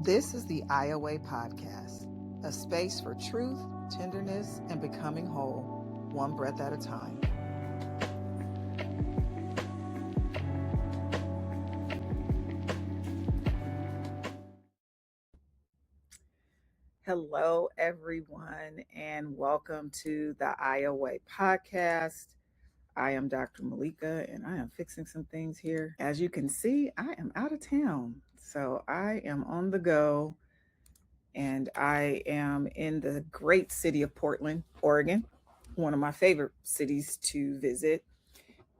This is the IOA Podcast, a space for truth, tenderness, and becoming whole, one breath at a time. Hello, everyone, and welcome to the IOA Podcast. I am Dr. Malaika, and I am fixing some things here. As you can see, I am out of town, so I am on the go. And I am in the great city of Portland, Oregon, one of my favorite cities to visit.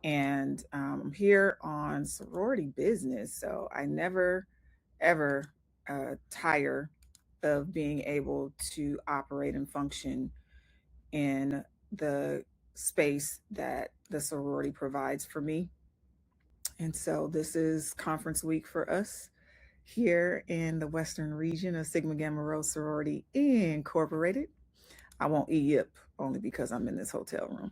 And I'm here on sorority business. So I never, ever tire of being able to operate and function in the space that the sorority provides for me. And so this is conference week for us here in the Western region of Sigma Gamma Rho Sorority Incorporated. I won't yip only because I'm in this hotel room,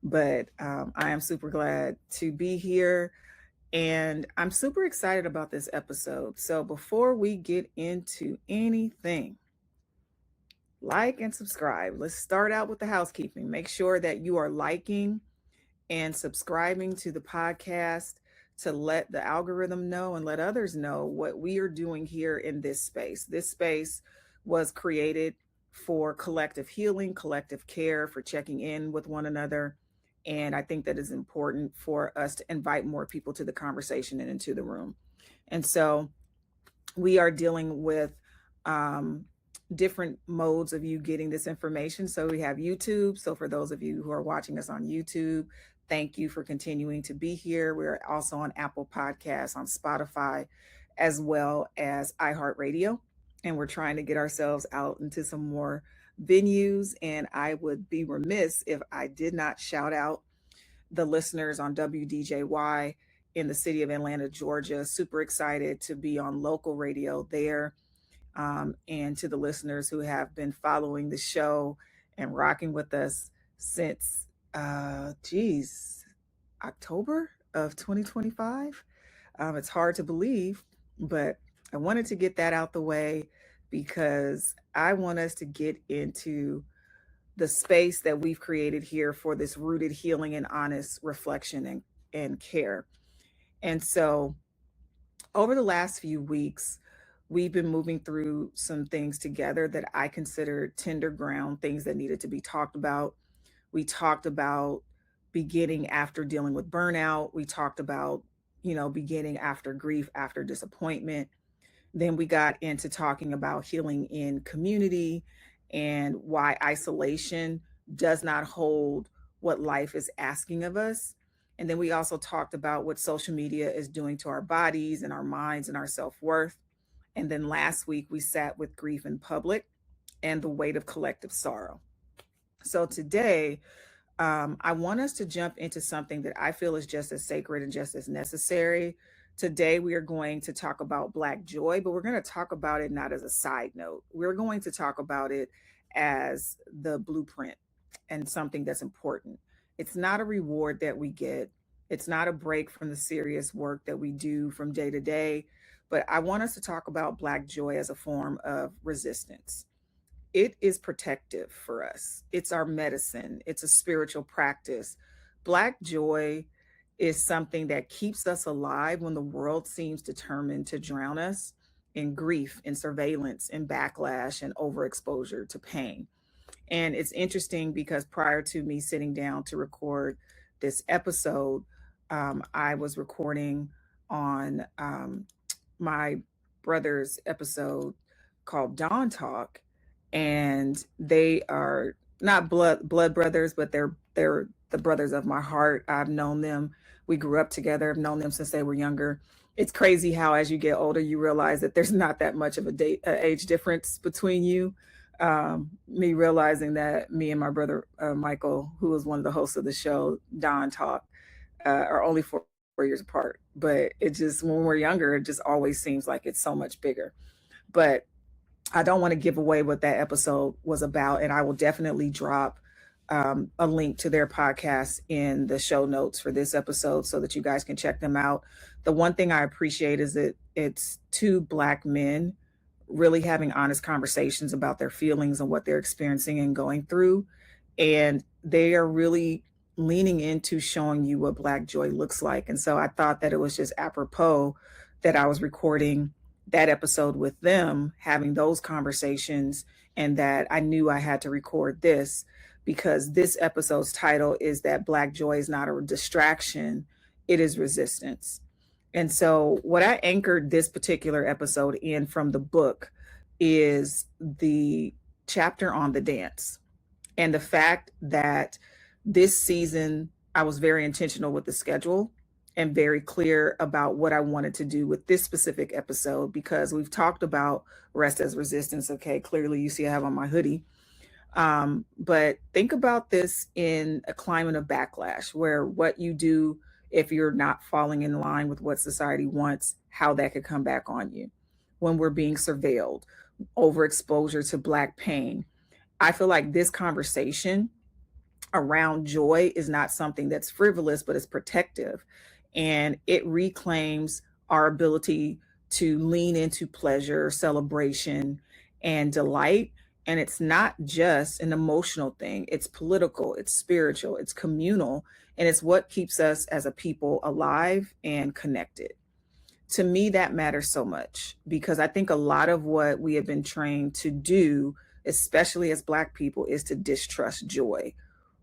but I am super glad to be here and I'm super excited about this episode. So before we get into anything, like and subscribe. Let's start out with the housekeeping. Make sure that you are liking and subscribing to the podcast to let the algorithm know and let others know what we are doing here in this space. This space was created for collective healing, collective care, for checking in with one another. And I think that is important for us to invite more people to the conversation and into the room. And so we are dealing with different modes of you getting this information. So we have YouTube. So for those of you who are watching us on YouTube, thank you for continuing to be here. We're also on Apple Podcasts, on Spotify, as well as iHeartRadio. And we're trying to get ourselves out into some more venues. And I would be remiss if I did not shout out the listeners on WDJY in the city of Atlanta, Georgia. Super excited to be on local radio there. And to the listeners who have been following the show and rocking with us since, October of 2025. It's hard to believe, but I wanted to get that out the way because I want us to get into the space that we've created here for this rooted healing and honest reflection and care. And so over the last few weeks, we've been moving through some things together that I consider tender ground, things that needed to be talked about. We talked about beginning after dealing with burnout. We talked about, beginning after grief, after disappointment. Then we got into talking about healing in community and why isolation does not hold what life is asking of us. And then we also talked about what social media is doing to our bodies and our minds and our self-worth. And then last week, we sat with grief in public and the weight of collective sorrow. So today, I want us to jump into something that I feel is just as sacred and just as necessary. Today, we are going to talk about Black joy, but we're going to talk about it not as a side note. We're going to talk about it as the blueprint and something that's important. It's not a reward that we get. It's not a break from the serious work that we do from day to day. But I want us to talk about Black joy as a form of resistance. It is protective for us. It's our medicine. It's a spiritual practice. Black joy is something that keeps us alive when the world seems determined to drown us in grief, in surveillance, in backlash, and overexposure to pain. And it's interesting because prior to me sitting down to record this episode, I was recording on my brother's episode called Dawn Talk, and they are not blood brothers, but they're the brothers of my heart. I've known them. We grew up together. I've known them since they were younger. It's crazy how as you get older, you realize that there's not that much of a age difference between you. Me realizing that me and my brother Michael, who was one of the hosts of the show, Dawn Talk, are only 4 years apart. But it just, when we're younger, it just always seems like it's so much bigger. But I don't want to give away what that episode was about. And I will definitely drop a link to their podcast in the show notes for this episode so that you guys can check them out. The one thing I appreciate is that it's two Black men really having honest conversations about their feelings and what they're experiencing and going through. And they are really leaning into showing you what Black joy looks like. And so I thought that it was just apropos that I was recording that episode with them, having those conversations, and that I knew I had to record this because this episode's title is that Black joy is not a distraction, it is resistance. And so, what I anchored this particular episode in from the book is the chapter on the dance and the fact that this season I was very intentional with the schedule and very clear about what I wanted to do with this specific episode because we've talked about rest as resistance. Okay, clearly you see I have on my hoodie. But think about this in a climate of backlash where what you do if you're not falling in line with what society wants, how that could come back on you. When we're being surveilled, overexposure to Black pain. I feel like this conversation around joy is not something that's frivolous, but it's protective. And it reclaims our ability to lean into pleasure, celebration, and delight. And it's not just an emotional thing, it's political, it's spiritual, it's communal, and it's what keeps us as a people alive and connected. To me, that matters so much because I think a lot of what we have been trained to do, especially as Black people, is to distrust joy.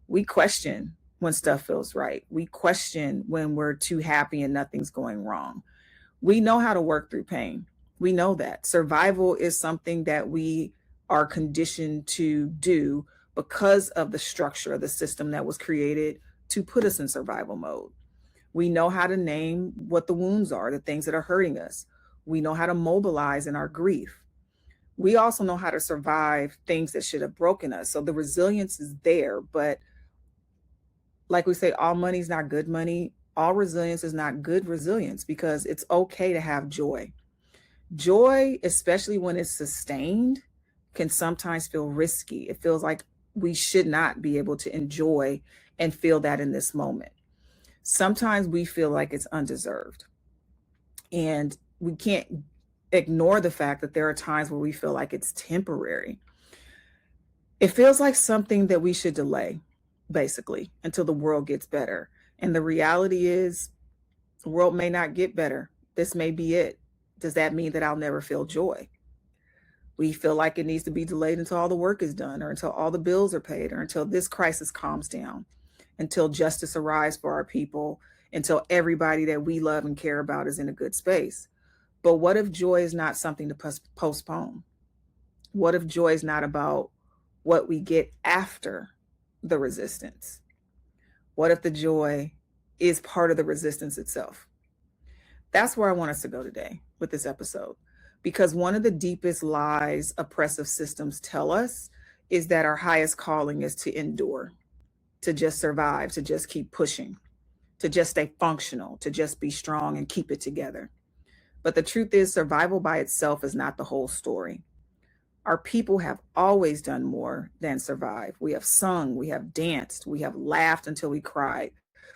We question when stuff feels right. We question when we're too happy and nothing's going wrong. We know how to work through pain. We know that survival is something that we are conditioned to do because of the structure of the system that was created to put us in survival mode. We know how to name what the wounds are, the things that are hurting us. We know how to mobilize in our grief. We also know how to survive things that should have broken us. So the resilience is there, but like we say, all money is not good money. All resilience is not good resilience because it's okay to have joy. Joy, especially when it's sustained, can sometimes feel risky. It feels like we should not be able to enjoy and feel that in this moment. Sometimes we feel like it's undeserved. And we can't ignore the fact that there are times where we feel like it's temporary. It feels like something that we should delay, basically, until the world gets better. And the reality is, the world may not get better. This may be it. Does that mean that I'll never feel joy? We feel like it needs to be delayed until all the work is done, or until all the bills are paid, or until this crisis calms down, until justice arrives for our people, until everybody that we love and care about is in a good space. But what if joy is not something to postpone? What if joy is not about what we get after the resistance? What if the joy is part of the resistance itself? That's where I want us to go today with this episode, because one of the deepest lies oppressive systems tell us is that our highest calling is to endure, to just survive, to just keep pushing, to just stay functional, to just be strong and keep it together. But the truth is, survival by itself is not the whole story. Our people have always done more than survive. We have sung, we have danced, we have laughed until we cried.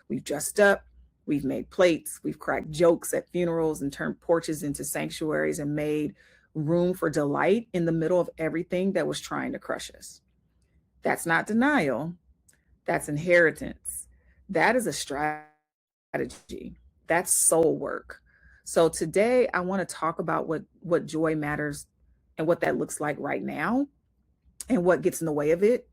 We've dressed up, we've made plates, we've cracked jokes at funerals and turned porches into sanctuaries and made room for delight in the middle of everything that was trying to crush us. That's not denial, that's inheritance. That is a strategy. That's soul work. So today I want to talk about what joy matters and what that looks like right now and what gets in the way of it.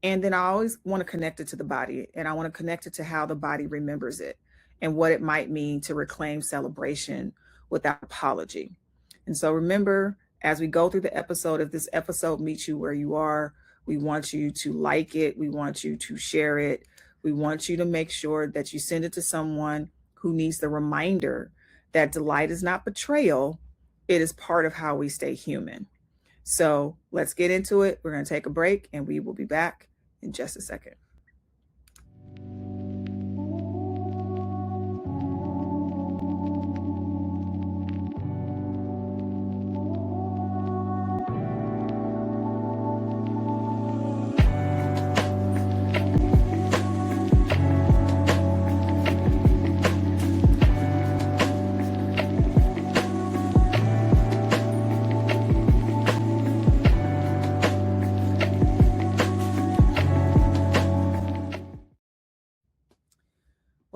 And then I always want to connect it to the body, and I want to connect it to how the body remembers it and what it might mean to reclaim celebration without apology. And so remember, as we go through the episode, if this episode meets you where you are, we want you to like it. We want you to share it. We want you to make sure that you send it to someone who needs the reminder that delight is not betrayal. It is part of how we stay human. So let's get into it. We're going to take a break and we will be back in just a second.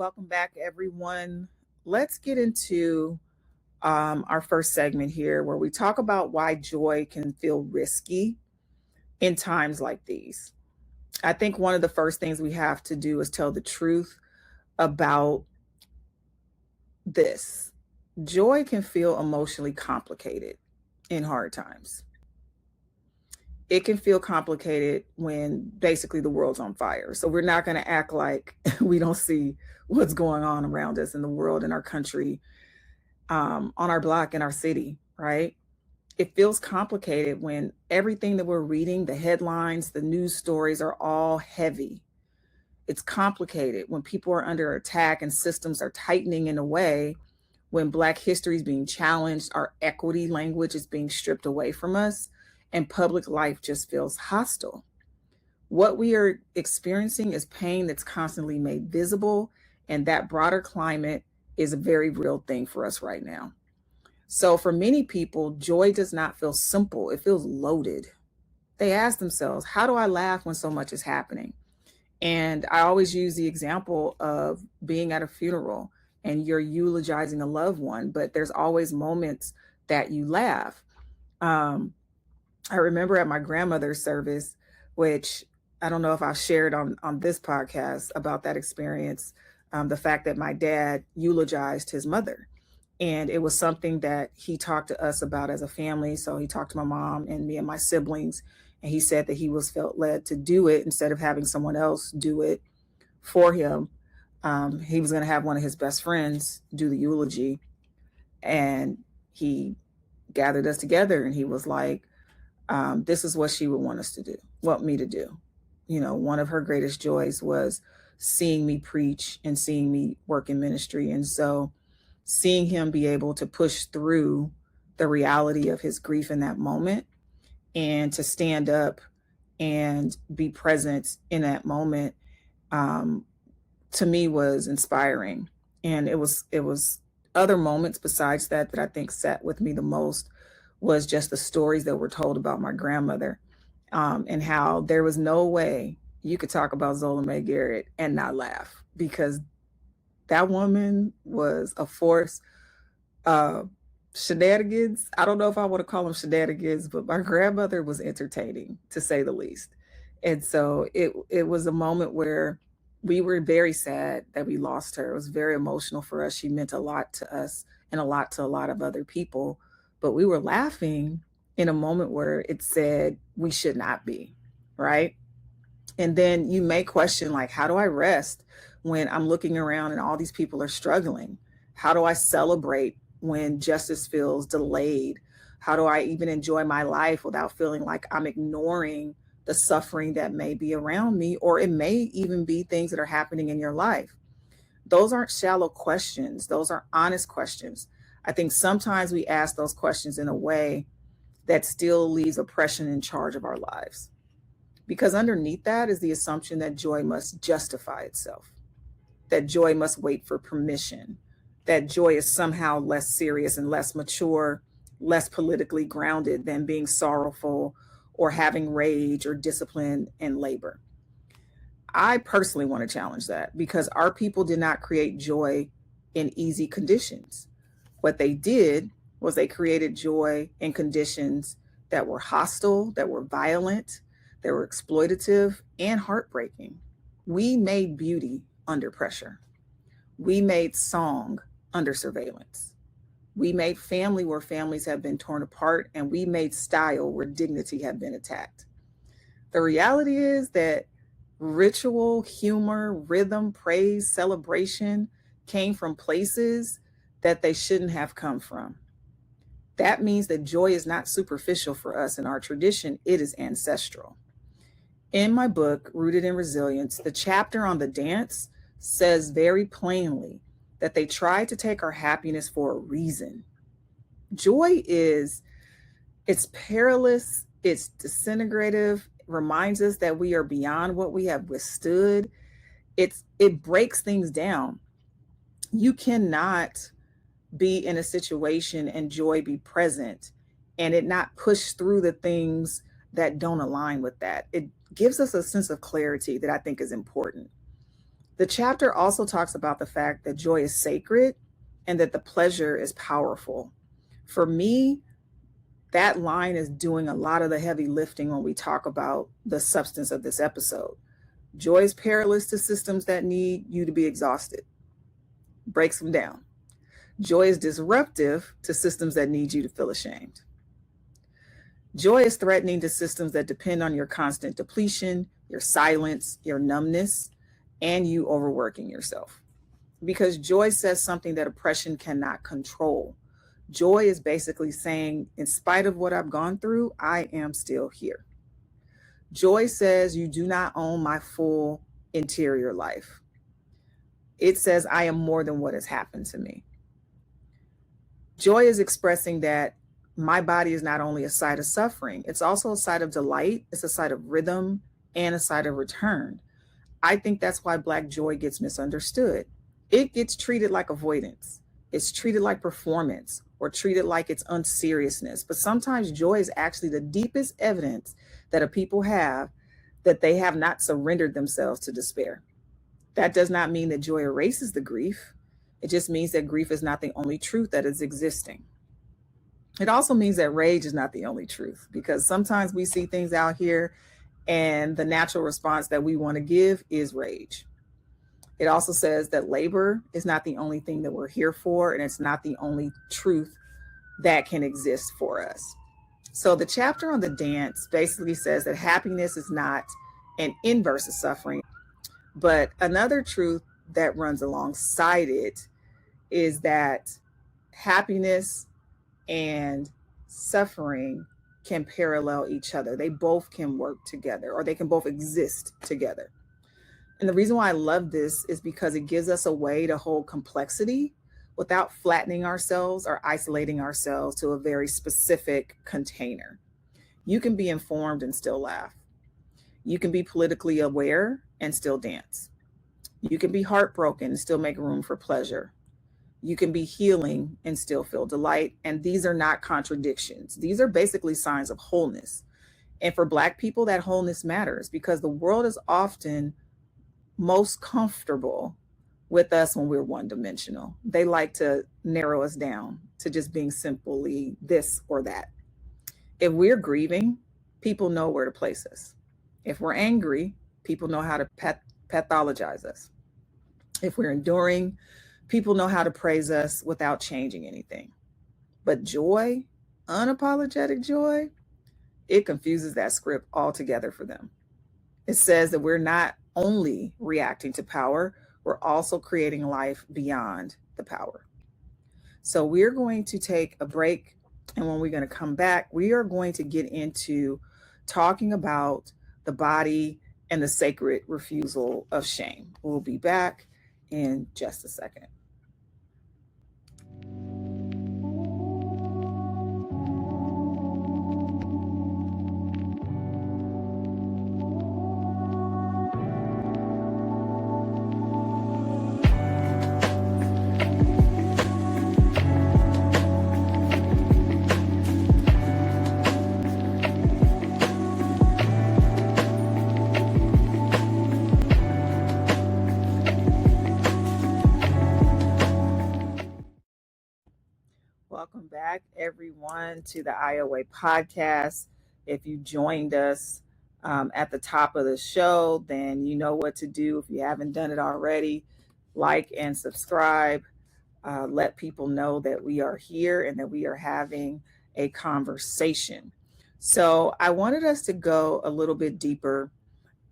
Welcome back, everyone. Let's get into our first segment here where we talk about why joy can feel risky in times like these. I think one of the first things we have to do is tell the truth about this. Joy can feel emotionally complicated in hard times. It can feel complicated when basically the world's on fire. So we're not going to act like we don't see what's going on around us in the world, in our country, on our block, in our city, right? It feels complicated when everything that we're reading, the headlines, the news stories are all heavy. It's complicated when people are under attack and systems are tightening in a way, when Black history is being challenged, our equity language is being stripped away from us, and public life just feels hostile. What we are experiencing is pain that's constantly made visible, and that broader climate is a very real thing for us right now. So, for many people, joy does not feel simple, it feels loaded. They ask themselves, how do I laugh when so much is happening? And I always use the example of being at a funeral and you're eulogizing a loved one, but there's always moments that you laugh. Um, I remember at my grandmother's service, which I don't know if I've shared on this podcast about that experience, the fact that my dad eulogized his mother. And it was something that he talked to us about as a family. So he talked to my mom and me and my siblings, and he said that he was felt led to do it instead of having someone else do it for him. He was going to have one of his best friends do the eulogy, and he gathered us together and he was like, this is what she would want me to do. You know, one of her greatest joys was seeing me preach and seeing me work in ministry. And so seeing him be able to push through the reality of his grief in that moment and to stand up and be present in that moment, um, to me was inspiring. And it was other moments besides that I think sat with me the most was just the stories that were told about my grandmother, and how there was no way you could talk about Zola Mae Garrett and not laugh, because that woman was a force. uh, Shenanigans. I don't know if I want to call them shenanigans, but my grandmother was entertaining to say the least. And so it was a moment where we were very sad that we lost her. It was very emotional for us. She meant a lot to us and a lot to a lot of other people. But we were laughing in a moment where it said we should not be, right? And then you may question, like, how do I rest when I'm looking around and all these people are struggling? How do I celebrate when justice feels delayed? How do I even enjoy my life without feeling like I'm ignoring the suffering that may be around me, or it may even be things that are happening in your life? Those aren't shallow questions, those are honest questions. I think sometimes we ask those questions in a way that still leaves oppression in charge of our lives, because underneath that is the assumption that joy must justify itself, that joy must wait for permission, that joy is somehow less serious and less mature, less politically grounded than being sorrowful or having rage or discipline and labor. I personally want to challenge that, because our people did not create joy in easy conditions. What they did was they created joy in conditions that were hostile, that were violent, that were exploitative and heartbreaking. We made beauty under pressure. We made song under surveillance. We made family where families have been torn apart, and we made style where dignity had been attacked. The reality is that ritual, humor, rhythm, praise, celebration came from places that they shouldn't have come from. That means that joy is not superficial for us in our tradition, it is ancestral. In my book, Rooted in Resilience, the chapter on the dance says very plainly that they tried to take our happiness for a reason. Joy is, it's perilous, it's disintegrative, reminds us that we are beyond what we have withstood. It breaks things down. You cannot be in a situation and joy be present and it not push through the things that don't align with that. It gives us a sense of clarity that I think is important. The chapter also talks about the fact that joy is sacred and that the pleasure is powerful. For me, that line is doing a lot of the heavy lifting when we talk about the substance of this episode. Joy is perilous to systems that need you to be exhausted, breaks them down. Joy is disruptive to systems that need you to feel ashamed. Joy is threatening to systems that depend on your constant depletion, your silence, your numbness, and you overworking yourself. Because joy says something that oppression cannot control. Joy is basically saying, in spite of what I've gone through, I am still here. Joy says, you do not own my full interior life. It says, I am more than what has happened to me. Joy is expressing that my body is not only a site of suffering, it's also a site of delight, it's a site of rhythm, and a site of return. I think that's why Black joy gets misunderstood. It gets treated like avoidance. It's treated like performance or treated like it's unseriousness. But sometimes joy is actually the deepest evidence that a people have that they have not surrendered themselves to despair. That does not mean that joy erases the grief. It just means that grief is not the only truth that is existing. It also means that rage is not the only truth, because sometimes we see things out here and the natural response that we want to give is rage. It also says that labor is not the only thing that we're here for, and it's not the only truth that can exist for us. So the chapter on the dance basically says that happiness is not an inverse of suffering, but another truth that runs alongside it is that happiness and suffering can parallel each other. They both can work together, or they can both exist together. And the reason why I love this is because it gives us a way to hold complexity without flattening ourselves or isolating ourselves to a very specific container. You can be informed and still laugh. You can be politically aware and still dance. You can be heartbroken and still make room for pleasure. You can be healing and still feel delight. And these are not contradictions. These are basically signs of wholeness. And for Black people, that wholeness matters because the world is often most comfortable with us when we're one dimensional. They like to narrow us down to just being simply this or that. If we're grieving, people know where to place us. If we're angry, people know how to pathologize us. If we're enduring, people know how to praise us without changing anything. But joy, unapologetic joy, it confuses that script altogether for them. It says that we're not only reacting to power, we're also creating life beyond the power. So we're going to take a break. And when we're going to come back, we are going to get into talking about the body and the sacred refusal of shame. We'll be back in just a second. Welcome back, everyone, to the IOA podcast. If you joined us at the top of the show, then you know what to do. If you haven't done it already, like and subscribe. Let people know that we are here and that we are having a conversation. So I wanted us to go a little bit deeper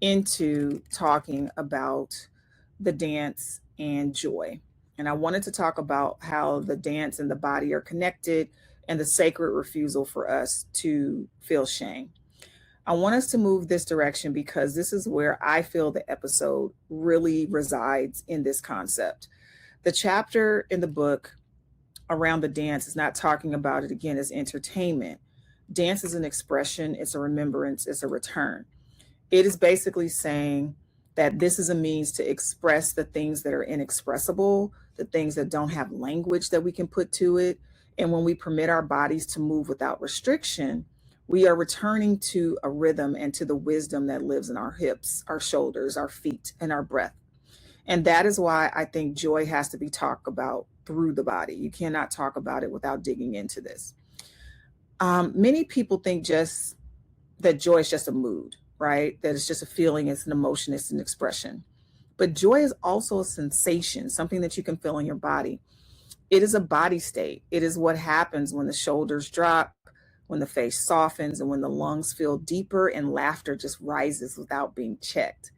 into talking about the dance and joy. And I wanted to talk about how the dance and the body are connected and the sacred refusal for us to feel shame. I want us to move this direction because this is where I feel the episode really resides in this concept. The chapter in the book around the dance is not talking about it again as entertainment. Dance is an expression, it's a remembrance, it's a return. It is basically saying that this is a means to express the things that are inexpressible, the things that don't have language that we can put to it. And when we permit our bodies to move without restriction, we are returning to a rhythm and to the wisdom that lives in our hips, our shoulders, our feet, and our breath. And that is why I think joy has to be talked about through the body. You cannot talk about it without digging into this. Many people think just that joy is just a mood, right? That it's just a feeling, it's an emotion, it's an expression. But joy is also a sensation, something that you can feel in your body. It is a body state. It is what happens when the shoulders drop, when the face softens, and when the lungs feel deeper and laughter just rises without being checked.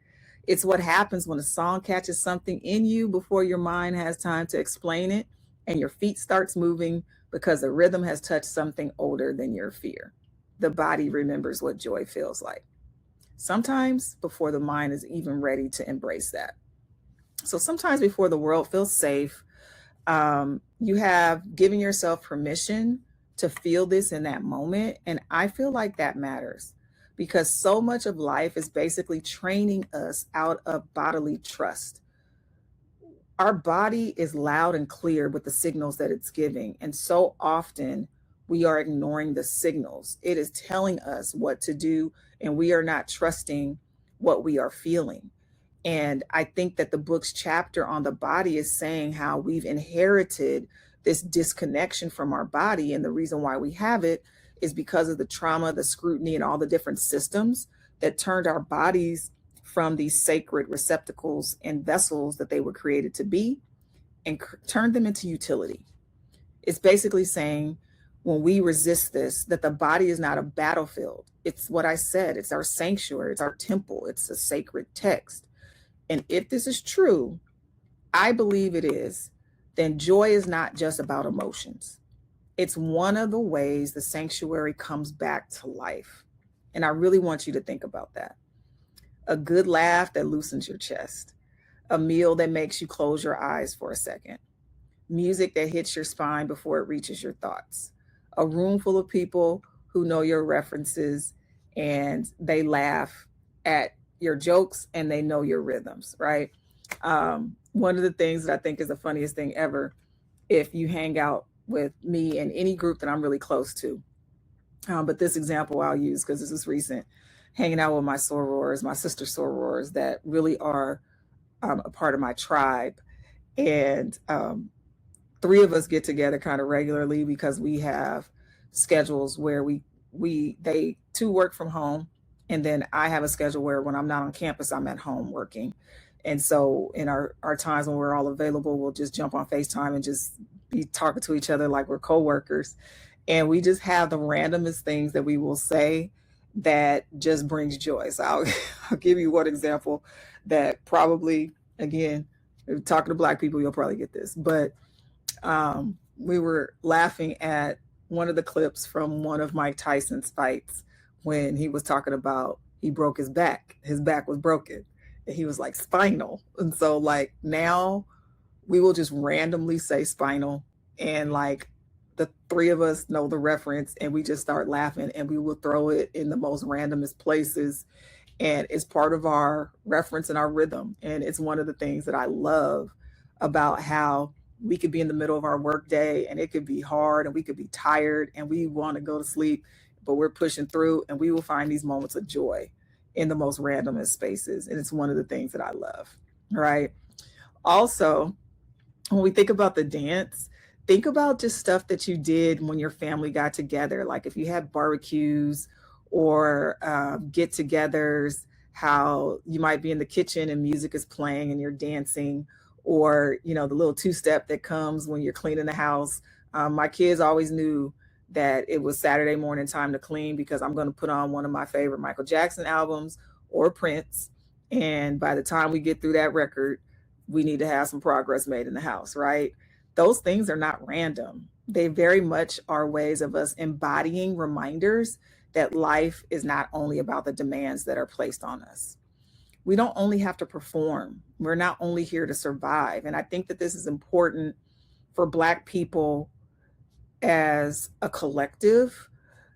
It's what happens when a song catches something in you before your mind has time to explain it, and your feet starts moving because the rhythm has touched something older than your fear. The body remembers what joy feels like. Sometimes before the mind is even ready to embrace that. So sometimes before the world feels safe, you have given yourself permission to feel this in that moment. And I feel like that matters because so much of life is basically training us out of bodily trust. Our body is loud and clear with the signals that it's giving. And so often we are ignoring the signals. It is telling us what to do, and we are not trusting what we are feeling. And I think that the book's chapter on the body is saying how we've inherited this disconnection from our body. And the reason why we have it is because of the trauma, the scrutiny, and all the different systems that turned our bodies from these sacred receptacles and vessels that they were created to be and turned them into utility. It's basically saying when we resist this, that the body is not a battlefield. It's what I said, it's our sanctuary, it's our temple, it's a sacred text. And if this is true, I believe it is, then joy is not just about emotions. It's one of the ways the sanctuary comes back to life. And I really want you to think about that. A good laugh that loosens your chest, a meal that makes you close your eyes for a second, music that hits your spine before it reaches your thoughts, a room full of people who know your references and they laugh at your jokes and they know your rhythms, right? One of the things that I think is the funniest thing ever, if you hang out with me and any group that I'm really close to, but this example I'll use because this is recent, hanging out with my sorors, my sister sorors that really are a part of my tribe. And three of us get together kind of regularly because we have schedules where they two work from home, and then I have a schedule where when I'm not on campus I'm at home working. And so in our times when we're all available, we'll just jump on FaceTime and just be talking to each other like we're coworkers, and we just have the randomest things that we will say that just brings joy. So I'll give you one example that probably, again, talking to Black people, you'll probably get this, but we were laughing at one of the clips from one of Mike Tyson's fights when he was talking about he broke his back. His back was broken. And he was like spinal. And so like now we will just randomly say spinal, and like the three of us know the reference and we just start laughing, and we will throw it in the most randomest places. And it's part of our reference and our rhythm. And it's one of the things that I love about how we could be in the middle of our work day and it could be hard and we could be tired and we want to go to sleep, but we're pushing through and we will find these moments of joy in the most randomest spaces. And it's one of the things that I love, right? Also, when we think about the dance, think about just stuff that you did when your family got together. Like if you had barbecues or get togethers, how you might be in the kitchen and music is playing and you're dancing, or, you know, the little two-step that comes when you're cleaning the house. My kids always knew that it was Saturday morning time to clean because I'm going to put on one of my favorite Michael Jackson albums or Prince. And by the time we get through that record, we need to have some progress made in the house, right? Those things are not random. They very much are ways of us embodying reminders that life is not only about the demands that are placed on us. We don't only have to perform. We're not only here to survive. And I think that this is important for Black people as a collective,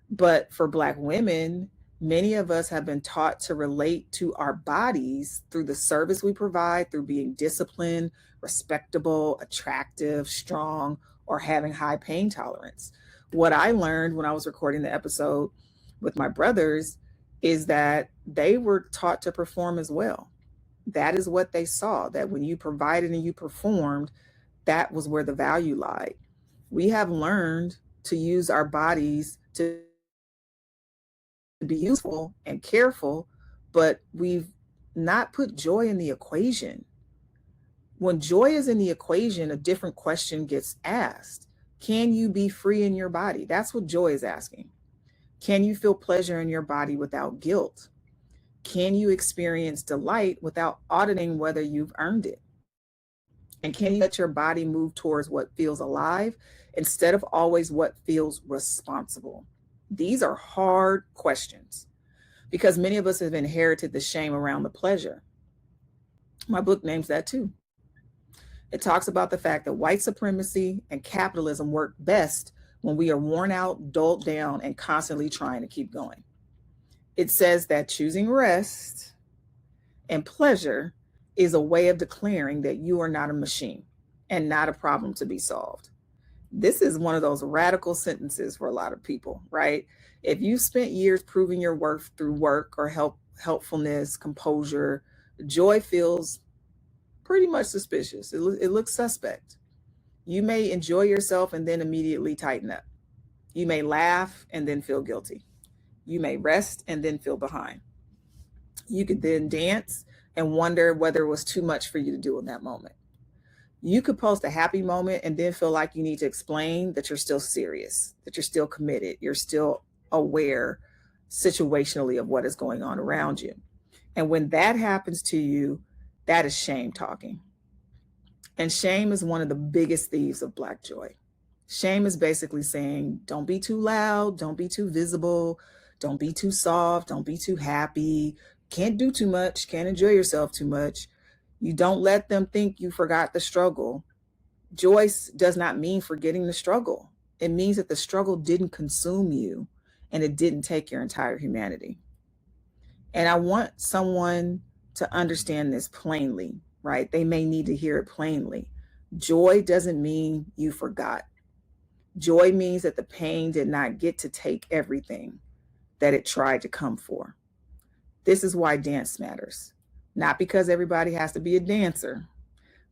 but for Black women, many of us have been taught to relate to our bodies through the service we provide, through being disciplined, respectable, attractive, strong, or having high pain tolerance. What I learned when I was recording the episode with my brothers is that they were taught to perform as well. That is what they saw, that when you provided and you performed, that was where the value lied. We have learned to use our bodies to be useful and careful, but we've not put joy in the equation. When joy is in the equation, a different question gets asked. Can you be free in your body? That's what joy is asking. Can you feel pleasure in your body without guilt? Can you experience delight without auditing whether you've earned it? And can you let your body move towards what feels alive instead of always what feels responsible? These are hard questions because many of us have inherited the shame around the pleasure. My book names that too. It talks about the fact that white supremacy and capitalism work best when we are worn out, dulled down, and constantly trying to keep going. It says that choosing rest and pleasure is a way of declaring that you are not a machine and not a problem to be solved. This is one of those radical sentences for a lot of people, right? If you spent years proving your worth through work or helpfulness, composure, joy feels pretty much suspicious. It looks suspect. You may enjoy yourself and then immediately tighten up. You may laugh and then feel guilty. You may rest and then feel behind. You could then dance and wonder whether it was too much for you to do in that moment. You could post a happy moment and then feel like you need to explain that you're still serious, that you're still committed, you're still aware situationally of what is going on around you. And when that happens to you, that is shame talking. And shame is one of the biggest thieves of Black joy. Shame is basically saying, don't be too loud, don't be too visible, don't be too soft, don't be too happy, can't do too much, can't enjoy yourself too much. You don't let them think you forgot the struggle. Joy does not mean forgetting the struggle. It means that the struggle didn't consume you and it didn't take your entire humanity. And I want someone to understand this plainly, right? They may need to hear it plainly. Joy doesn't mean you forgot. Joy means that the pain did not get to take everything that it tried to come for. This is why dance matters. Not because everybody has to be a dancer,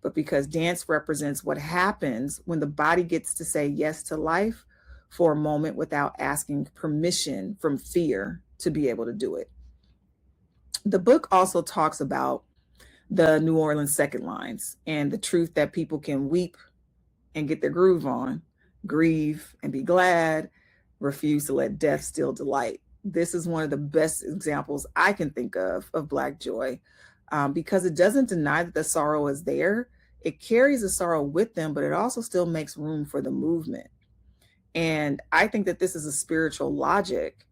but because dance represents what happens when the body gets to say yes to life for a moment without asking permission from fear to be able to do it. The book also talks about the New Orleans second lines and the truth that people can weep and get their groove on, grieve and be glad, refuse to let death steal delight. This is one of the best examples I can think of Black joy, because it doesn't deny that the sorrow is there. It carries the sorrow with them, but it also still makes room for the movement. And I think that this is a spiritual logic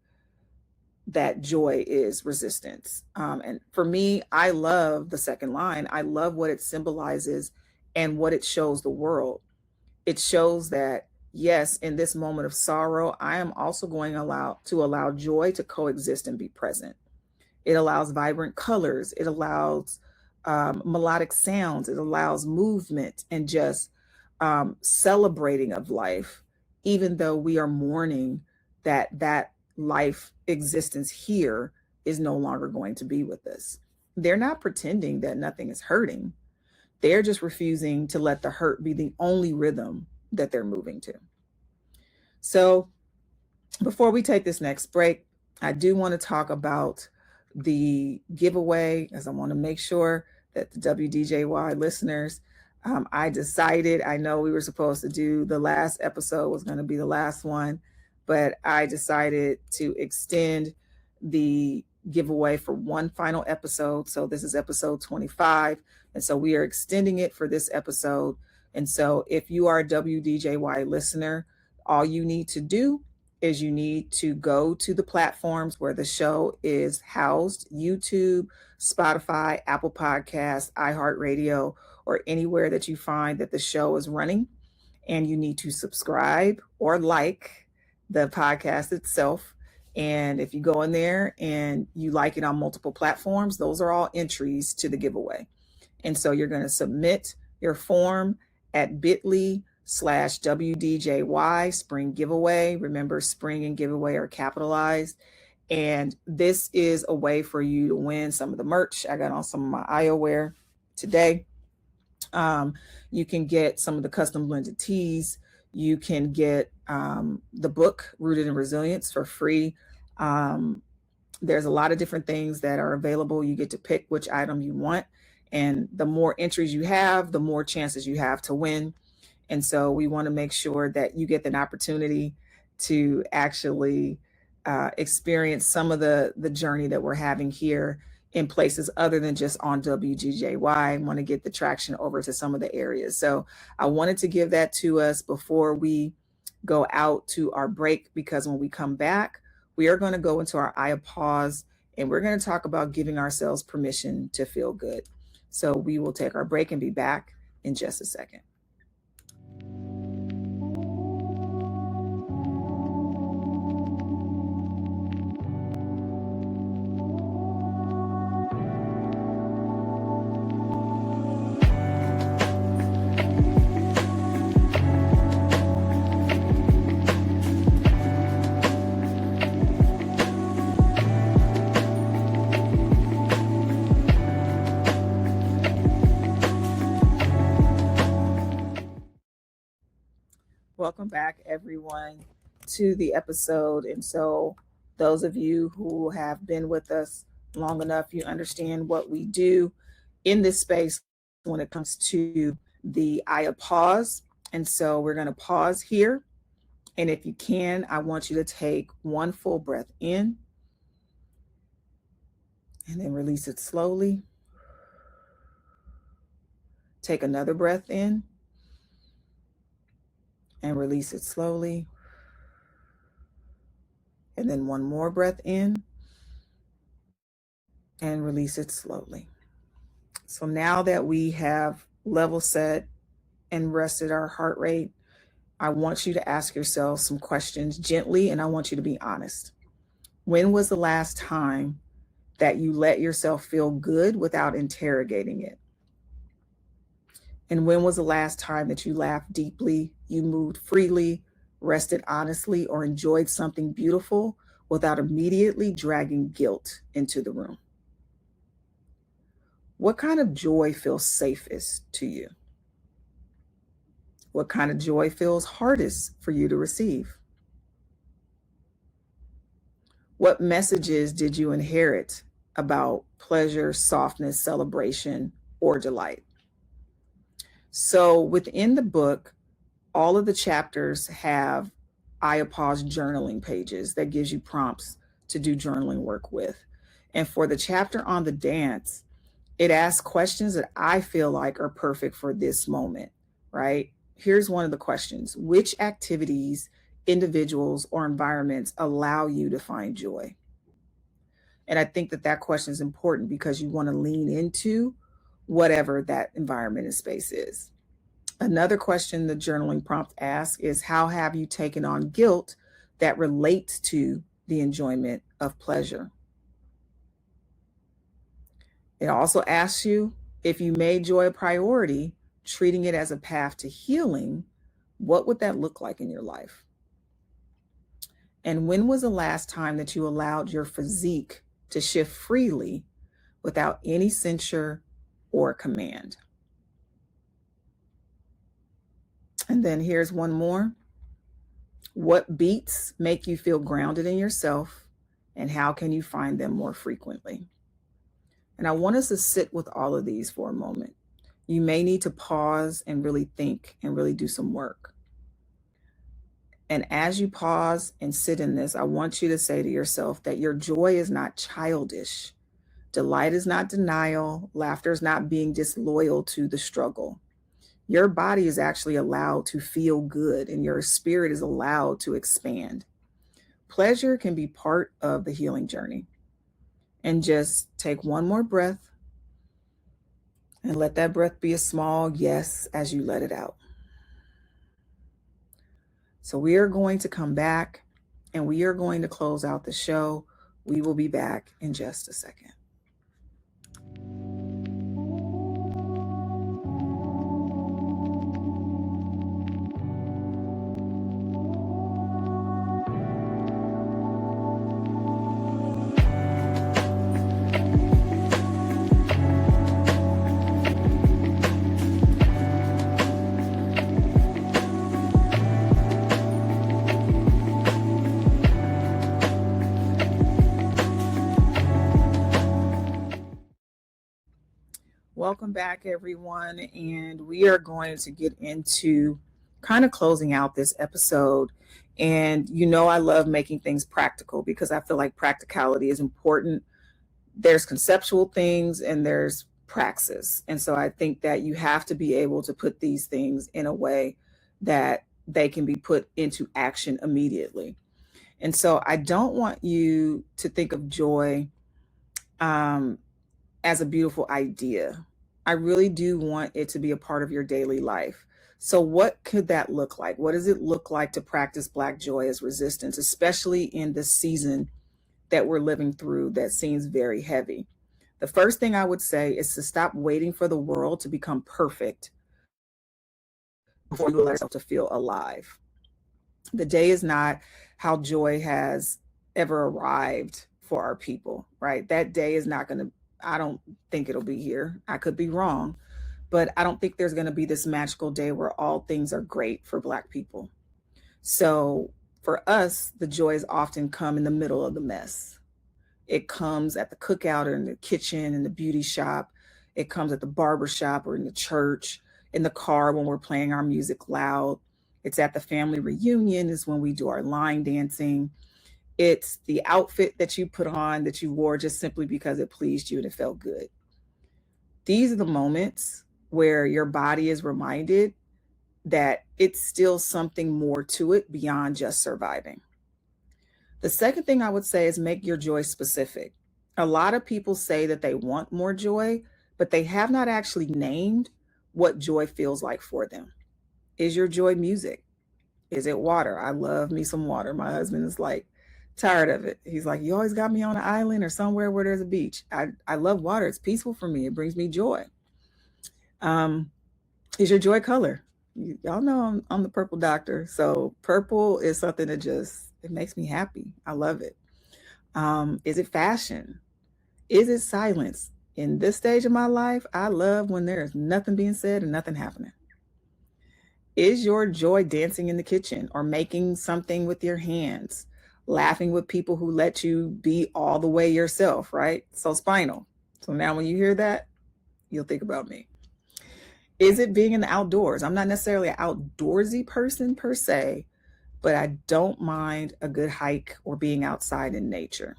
that joy is resistance. And for me, I love the second line. I love what it symbolizes and what it shows the world. It shows that, yes, in this moment of sorrow, I am also going to allow joy to coexist and be present. It allows vibrant colors. It allows melodic sounds. It allows movement and just celebrating of life, even though we are mourning that life existence here is no longer going to be with us. They're not pretending that nothing is hurting. They're just refusing to let the hurt be the only rhythm that they're moving to. So before we take this next break, I do want to talk about the giveaway, as I want to make sure that the WDJY listeners, I know we were supposed to do the last episode was going to be the last one, but I decided to extend the giveaway for one final episode. So this is episode 25. And so we are extending it for this episode. And so if you are a WDJY listener, all you need to do is you need to go to the platforms where the show is housed: YouTube, Spotify, Apple Podcasts, iHeartRadio, or anywhere that you find that the show is running. And you need to subscribe or like the podcast itself. And if you go in there and you like it on multiple platforms, those are all entries to the giveaway. And so you're going to submit your form at bit.ly/WDJY spring giveaway. Remember, spring and giveaway are capitalized. And this is a way for you to win some of the merch. I got on some of my IO wear today. You can get some of the custom blended teas. You can get the book, Rooted in Resilience, for free. There's a lot of different things that are available. You get to pick which item you want. And the more entries you have, the more chances you have to win. And so we want to make sure that you get an opportunity to actually experience some of the journey that we're having here in places other than just on WGJY. I want to get the traction over to some of the areas. So I wanted to give that to us before we go out to our break, because when we come back, we are going to go into our eye pause and we're going to talk about giving ourselves permission to feel good. So we will take our break and be back in just a second. Welcome back, everyone, to the episode. And so, those of you who have been with us long enough, you understand what we do in this space when it comes to the Aya pause. And so, we're going to pause here. And if you can, I want you to take one full breath in and then release it slowly. Take another breath in and release it slowly. And then one more breath in and release it slowly. So now that we have level set and rested our heart rate, I want you to ask yourself some questions gently, and I want you to be honest. When was the last time that you let yourself feel good without interrogating it? And when was the last time that you laughed deeply, you moved freely, rested honestly, or enjoyed something beautiful without immediately dragging guilt into the room? What kind of joy feels safest to you? What kind of joy feels hardest for you to receive? What messages did you inherit about pleasure, softness, celebration, or delight? So within the book, all of the chapters have Ayapaw's journaling pages that gives you prompts to do journaling work with. And for the chapter on the dance, it asks questions that I feel like are perfect for this moment, right? Here's one of the questions. Which activities, individuals, or environments allow you to find joy? And I think that that question is important because you want to lean into whatever that environment and space is. Another question the journaling prompt asks is, how have you taken on guilt that relates to the enjoyment of pleasure? It also asks you, if you made joy a priority, treating it as a path to healing, what would that look like in your life? And when was the last time that you allowed your physique to shift freely without any censure or command? And then here's one more. What beats make you feel grounded in yourself, and how can you find them more frequently? And I want us to sit with all of these for a moment. You may need to pause and really think and really do some work. And as you pause and sit in this, I want you to say to yourself that your joy is not childish. Delight is not denial. Laughter is not being disloyal to the struggle. Your body is actually allowed to feel good, and your spirit is allowed to expand. Pleasure can be part of the healing journey. And just take one more breath and let that breath be a small yes as you let it out. So we are going to come back and we are going to close out the show. We will be back in just a second. welcome back, everyone. And we are going to get into kind of closing out this episode. And I love making things practical because I feel like practicality is important. There's conceptual things and there's praxis. And so I think that you have to be able to put these things in a way that they can be put into action immediately. And so I don't want you to think of joy um, as a beautiful idea. I really do want it to be a part of your daily life. So, what could that look like? What does it look like to practice Black joy as resistance, especially in this season that we're living through that seems very heavy? The first thing I would say is to stop waiting for the world to become perfect before you allow yourself to feel alive. The day is not how joy has ever arrived for our people, right? That day is not going to, I don't think it'll be here. I could be wrong, but I don't think there's going to be this magical day where all things are great for Black people. So for us, the joys often come in the middle of the mess. It comes at the cookout or in the kitchen, in the beauty shop. It comes at the barber shop or in the church, in the car when we're playing our music loud. It's at the family reunion is when we do our line dancing. It's the outfit that you put on that you wore just simply because it pleased you and it felt good. These are the moments where your body is reminded that it's still something more to it beyond just surviving. The second thing I would say is make your joy specific. A lot of people say that they want more joy, but they have not actually named what joy feels like for them. Is your joy music? Is it water? I love me some water. My husband is like tired of it. He's like, you always got me on an island or somewhere where there's a beach. I love water. It's peaceful for me. It brings me joy. Um, is your joy color? Y'all know I'm the purple doctor. So purple is something that just, it makes me happy. I love it. Is it fashion? Is it silence? In this stage of my life, I love when there's nothing being said and nothing happening. Is your joy dancing in the kitchen or making something with your hands, laughing with people who let you be all the way yourself, right? So spinal. So now when you hear that, you'll think about me. Is it being in the outdoors? I'm not necessarily an outdoorsy person per se, but I don't mind a good hike or being outside in nature.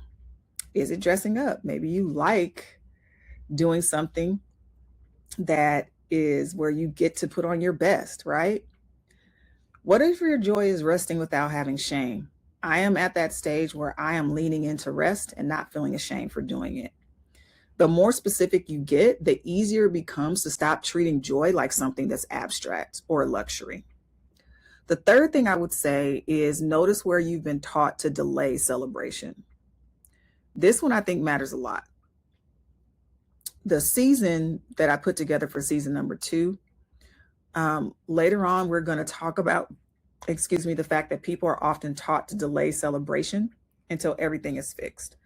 Is it dressing up? Maybe you like doing something that is where you get to put on your best, right? What if your joy is resting without having shame? I am at that stage where I am leaning into rest and not feeling ashamed for doing it. The more specific you get, the easier it becomes to stop treating joy like something that's abstract or a luxury. The third thing I would say is notice where you've been taught to delay celebration. This one I think matters a lot. The season that I put together for season number 2, later on, we're going to talk about, the fact that people are often taught to delay celebration until everything is fixed.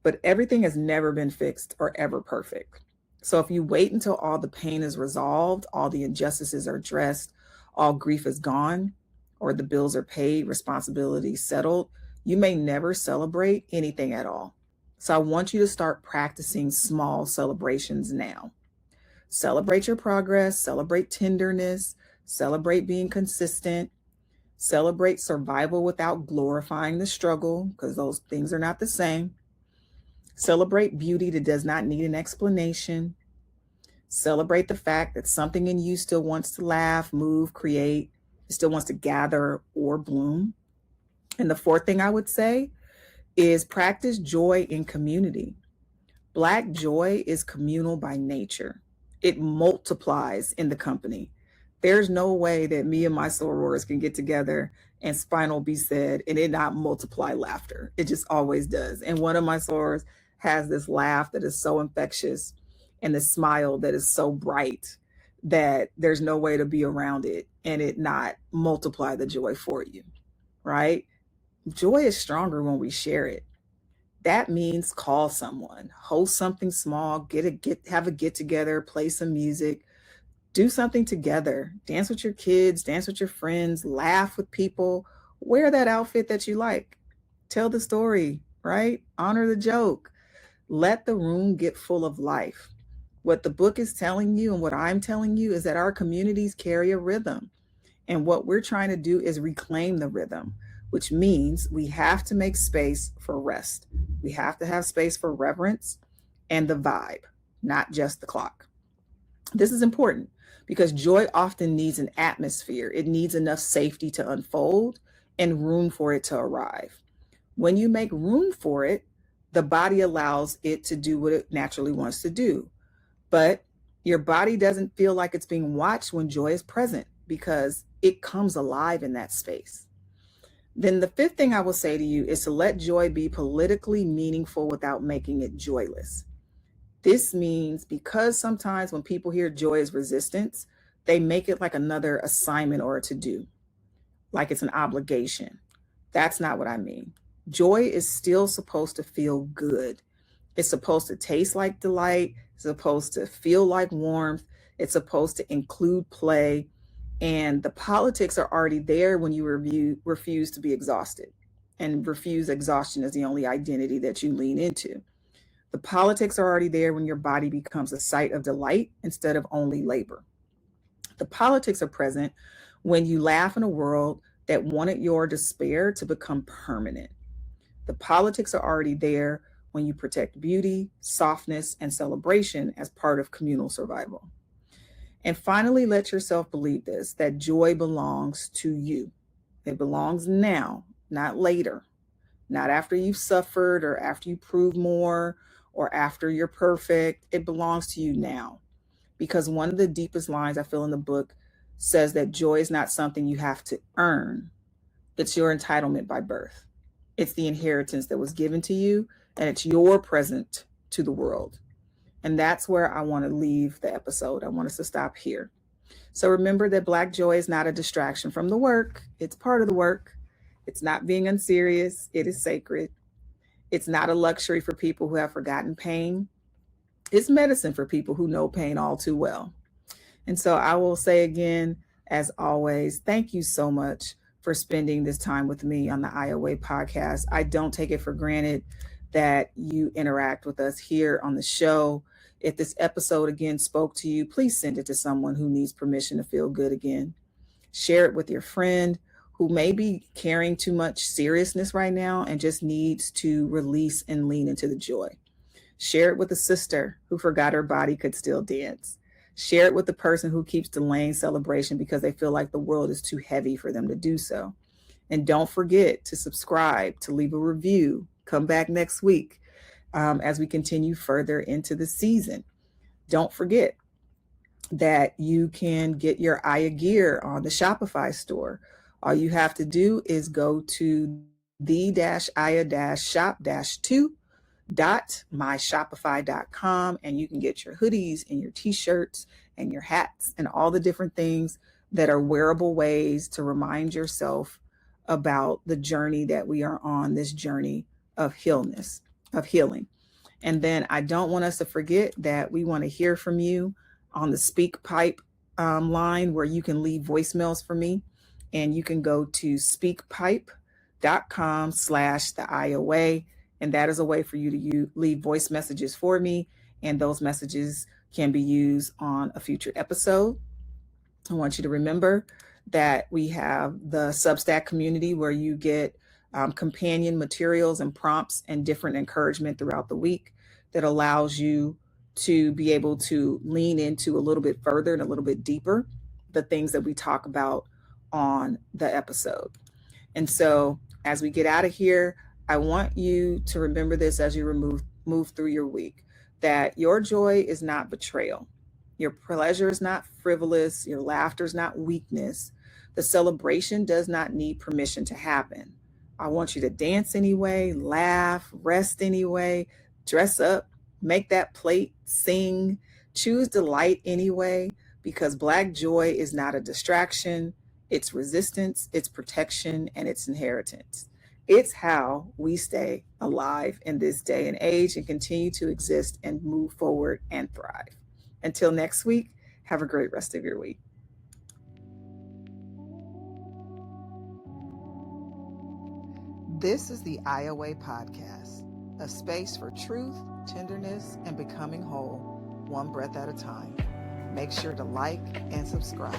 But everything has never been fixed or ever perfect. So if you wait until all the pain is resolved, all the injustices are addressed, all grief is gone, or the bills are paid, responsibilities settled, you may never celebrate anything at all. So I want you to start practicing small celebrations now. Celebrate your progress, celebrate tenderness, celebrate being consistent, celebrate survival without glorifying the struggle, because those things are not the same. Celebrate beauty that does not need an explanation. Celebrate the fact that something in you still wants to laugh, move, create, it still wants to gather or bloom. And the fourth thing I would say is practice joy in community. Black joy is communal by nature. It multiplies in the company. There's no way that me and my sorors can get together and spinal be said and it not multiply laughter. It just always does. And one of my sorors has this laugh that is so infectious and this smile that is so bright that there's no way to be around it and it not multiply the joy for you, right? Joy is stronger when we share it. That means call someone, host something small, have a get together, play some music, do something together, dance with your kids, dance with your friends, laugh with people, wear that outfit that you like, tell the story, right? Honor the joke. Let the room get full of life. What the book is telling you and what I'm telling you is that our communities carry a rhythm. And what we're trying to do is reclaim the rhythm, which means we have to make space for rest. We have to have space for reverence and the vibe, not just the clock. This is important because joy often needs an atmosphere. It needs enough safety to unfold and room for it to arrive. When you make room for it, the body allows it to do what it naturally wants to do. But your body doesn't feel like it's being watched when joy is present because it comes alive in that space. Then the fifth thing I will say to you is to let joy be politically meaningful without making it joyless. This means because sometimes when people hear joy as resistance, they make it like another assignment or a to do, like it's an obligation. That's not what I mean. Joy is still supposed to feel good. It's supposed to taste like delight. It's supposed to feel like warmth. It's supposed to include play. And the politics are already there when you refuse to be exhausted. And refuse exhaustion is the only identity that you lean into. The politics are already there when your body becomes a site of delight instead of only labor. The politics are present when you laugh in a world that wanted your despair to become permanent. The politics are already there when you protect beauty, softness, and celebration as part of communal survival. And finally, let yourself believe this, that joy belongs to you. It belongs now, not later, not after you've suffered or after you prove more or after you're perfect. It belongs to you now. Because one of the deepest lines I feel in the book says that joy is not something you have to earn, it's your entitlement by birth. It's the inheritance that was given to you, and it's your present to the world. And that's where I want to leave the episode. I want us to stop here. So remember that Black joy is not a distraction from the work, it's part of the work. It's not being unserious, it is sacred. It's not a luxury for people who have forgotten pain. It's medicine for people who know pain all too well. And so I will say again, as always, thank you so much for spending this time with me on the IOA podcast. I don't take it for granted that you interact with us here on the show. If this episode again spoke to you, please send it to someone who needs permission to feel good again. Share it with your friend who may be carrying too much seriousness right now and just needs to release and lean into the joy. Share it with a sister who forgot her body could still dance. Share it with the person who keeps delaying celebration because they feel like the world is too heavy for them to do so. And don't forget to subscribe, to leave a review. Come back next week as we continue further into the season. Don't forget that you can get your Aya gear on the Shopify store. All you have to do is go to the-aya-shop-2.myshopify.com and you can get your hoodies and your t-shirts and your hats and all the different things that are wearable ways to remind yourself about the journey that we are on, this journey of healing. And then I don't want us to forget that we want to hear from you on the Speak Pipe line where you can leave voicemails for me. And you can go to speakpipe.com/the IOA. And that is a way for you to leave voice messages for me. And those messages can be used on a future episode. I want you to remember that we have the Substack community where you get companion materials and prompts and different encouragement throughout the week that allows you to be able to lean into a little bit further and a little bit deeper the things that we talk about on the episode. And so as we get out of here, I want you to remember this as you move through your week, that your joy is not betrayal. Your pleasure is not frivolous. Your laughter is not weakness. The celebration does not need permission to happen. I want you to dance anyway, laugh, rest anyway, dress up, make that plate, sing, choose delight anyway, because Black joy is not a distraction. It's resistance, it's protection, and it's inheritance. It's how we stay alive in this day and age and continue to exist and move forward and thrive. Until next week, have a great rest of your week. This is the IOA Podcast, a space for truth, tenderness, and becoming whole. one breath at a time. Make sure to like and subscribe.